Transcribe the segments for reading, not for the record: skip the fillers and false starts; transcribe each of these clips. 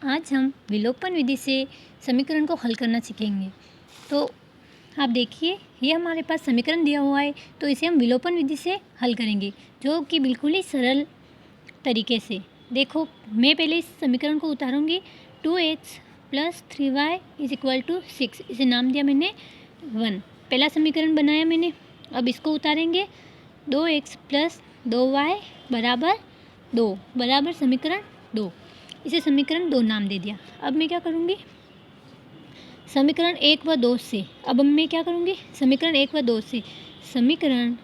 आज हम विलोपन विधि से समीकरण को हल करना सीखेंगे। तो आप देखिए, ये हमारे पास समीकरण दिया हुआ है, तो इसे हम विलोपन विधि से हल करेंगे, जो कि बिल्कुल ही सरल तरीके से। देखो, मैं पहले इस समीकरण को उतारूँगी। 2x + 3y = 6, इसे नाम दिया मैंने 1। पहला समीकरण बनाया मैंने। अब इसको उतारेंगे। 2x + 2y = 2 बराबर समीकरण 2। इसे समीकरण 2 नाम दे दिया। अब मैं क्या करूँगी, समीकरण 1 व 2 से, अब मैं क्या करूँगी, समीकरण 1 व 2 से, समीकरण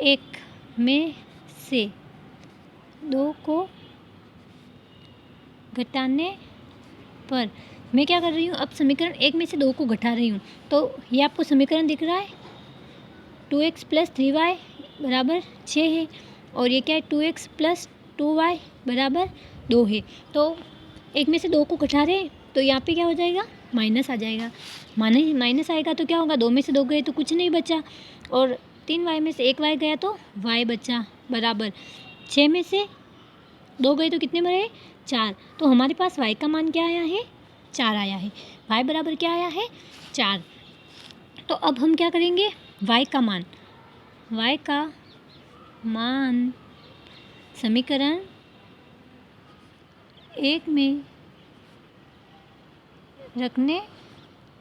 1 में से 2 को घटाने पर मैं क्या कर रही हूँ, अब समीकरण 1 में से 2 को घटा रही हूँ। तो ये आपको समीकरण दिख रहा है, 2x + 3y = 6 है, और ये क्या है, 2x + 2y = 2 है। तो 1 में से 2 को घटा रहे हैं, तो यहाँ पे क्या हो जाएगा, माइनस आ जाएगा। माइनस आएगा तो क्या होगा, 2 में से 2 गए तो कुछ नहीं बचा, और 3y में से 1y गया तो y बचा, बराबर 6 में से 2 गए तो कितने बचे, 4। तो हमारे पास y का मान क्या आया है, 4 आया है। y बराबर क्या आया है, 4। तो अब हम क्या करेंगे, y का मान समीकरण 1 में रखने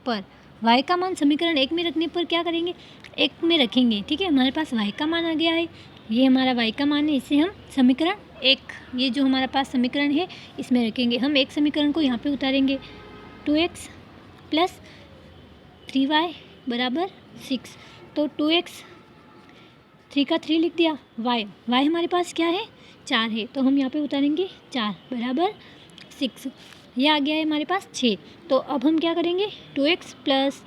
पर, y का मान समीकरण 1 में रखने पर क्या करेंगे, 1 में रखेंगे। ठीक है, हमारे पास y का मान आ गया है, ये हमारा y का मान है। इसे हम समीकरण 1, ये जो हमारा पास समीकरण है, इसमें रखेंगे। हम एक समीकरण को यहाँ पे उतारेंगे। 2x + 3y = 6। तो 2x, 3 का 3 लिख दिया, y हमारे पास क्या है, 4 है, तो हम यहाँ पे उतारेंगे 4 = 6। ये आ गया है हमारे पास 6। तो अब हम क्या करेंगे, 2x +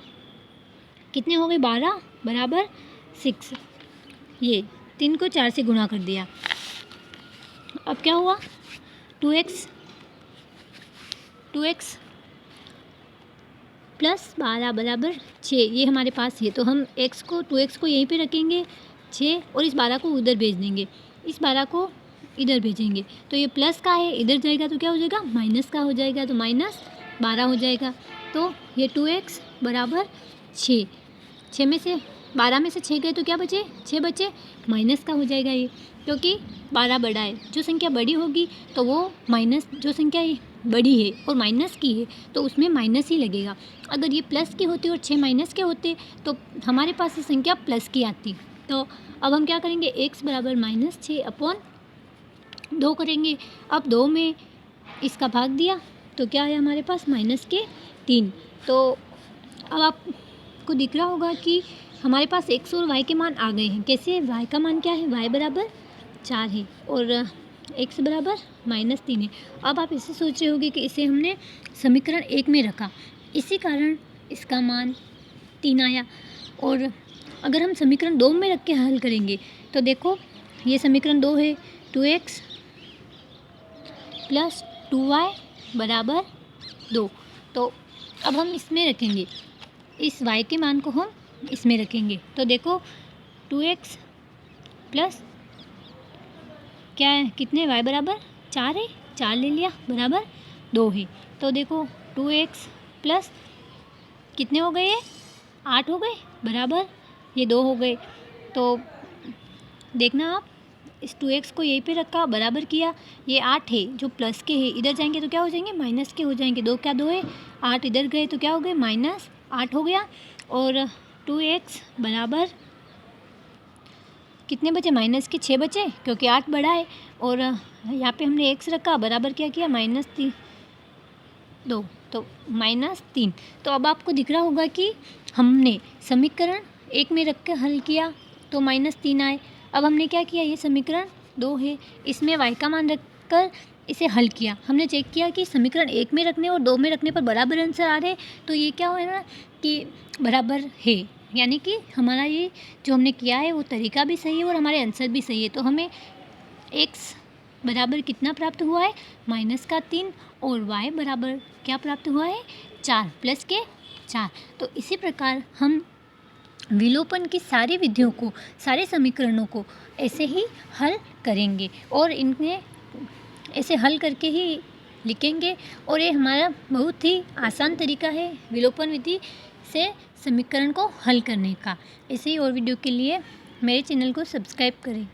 कितने हो गए, 12 = 6। ये 3 को 4 से गुणा कर दिया। अब क्या हुआ, 2x + 12 = 6, ये हमारे पास है। तो हम 2x को यहीं पे रखेंगे 6, और इस 12 को उधर भेज देंगे, इस 12 को इधर भेजेंगे। तो ये प्लस का है, इधर जाएगा तो क्या हो जाएगा, माइनस का हो जाएगा, तो -12 हो जाएगा। तो ये 2x = 6, 6 में से 12 में से 6 गए तो क्या बचे, 6 बचे, माइनस का हो जाएगा ये, क्योंकि 12 बड़ा है। जो संख्या बड़ी होगी तो वो माइनस, जो संख्या बड़ी है और माइनस की है तो उसमें माइनस ही लगेगा। अगर ये प्लस की होती और 6 माइनस के होते तो हमारे पास ये संख्या प्लस की आती। तो अब हम क्या करेंगे, x = -6/2 करेंगे। अब 2 में इसका भाग दिया तो क्या है हमारे पास, -3। तो अब आपको दिख रहा होगा कि हमारे पास x और y के मान आ गए हैं। कैसे, y का मान क्या है, y = 4 है, और x = -3 है। अब आप इसे सोच रहे होगे कि इसे हमने समीकरण 1 में रखा, इसी कारण इसका मान 3 आया। और अगर हम समीकरण 2 में रख के हल करेंगे तो देखो, ये समीकरण 2 है, 2x + 2y = 2। तो अब हम इसमें रखेंगे, इस y के मान को हम इसमें रखेंगे। तो देखो, 2x प्लस क्या है, कितने, y = 4 है, 4 ले लिया, बराबर 2 है। तो देखो, 2x प्लस कितने हो गए, 8 हो गए, बराबर ये 2 हो गए। तो देखना आप, इस 2x को यहीं पे रखा, बराबर किया, ये 8 है जो प्लस के है, इधर जाएंगे तो क्या हो जाएंगे, माइनस के हो जाएंगे। 2 क्या 2 है, 8 इधर गए तो क्या हो गए, -8 हो गया। और 2x बराबर कितने बचे, माइनस के 6 बचे, क्योंकि 8 बड़ा है। और यहाँ पे हमने x रखा, बराबर क्या किया, -2, तो -3। तो अब आपको दिख रहा होगा कि हमने समीकरण 1 में रख कर हल किया तो -3 आए। अब हमने क्या किया, ये समीकरण 2 है, इसमें y का मान रख कर इसे हल किया। हमने चेक किया कि समीकरण 1 में रखने और 2 में रखने पर बराबर आंसर आ रहे, तो ये क्या हुआ ना कि बराबर है, यानी कि हमारा ये जो हमने किया है वो तरीका भी सही है और हमारे आंसर भी सही है। तो हमें x बराबर कितना प्राप्त हुआ है, -3, और y बराबर क्या प्राप्त हुआ है, 4 प्लस के 4। तो इसी प्रकार हम विलोपन की सारी विधियों को, सारे समीकरणों को ऐसे ही हल करेंगे, और इन्हें ऐसे हल करके ही लिखेंगे। और ये हमारा बहुत ही आसान तरीका है विलोपन विधि से समीकरण को हल करने का। ऐसे ही और वीडियो के लिए मेरे चैनल को सब्सक्राइब करें।